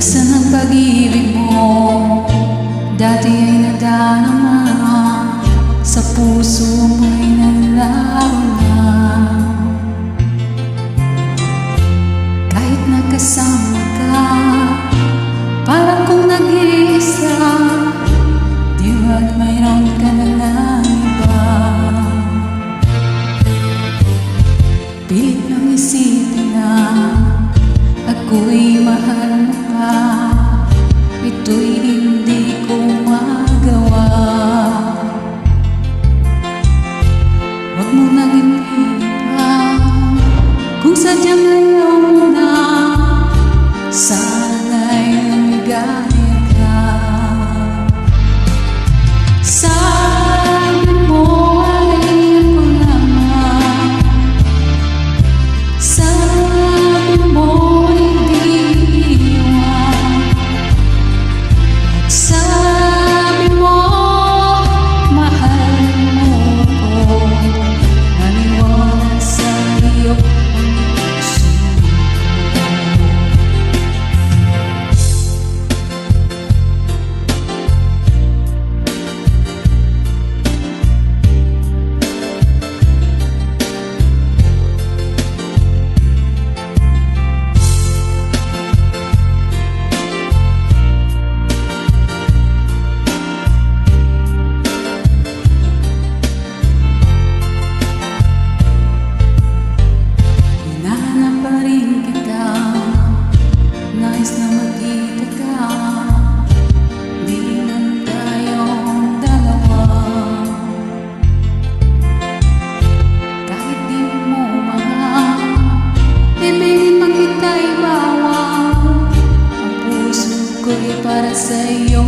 Nasaan ang pag-ibig mo? Dati ay nadarama, sa puso mo'y nalaro na. Kahit nagkasama ka, parang kung nag-iisa, di ba't mayroon ka na ng iba? Pilit nang isipin na ako'y mahal mo pa, ito'y hindi ko magawa. Huwag mo nang ipilit pa, kung sadyang ayaw mo na, sana'y lumigaya ka. Sabi mo ay ako lamang, sabi mo hindi iwan, at sabi mo mahal mo ako, naniwala sa iyo ang puso ko. Hinahanap pa rin kita, nais na magkita ka, di man tayong dalawa. Kahit di mo mahal, ibigin man kita'y bawal, ang puso ko'y para sa'yo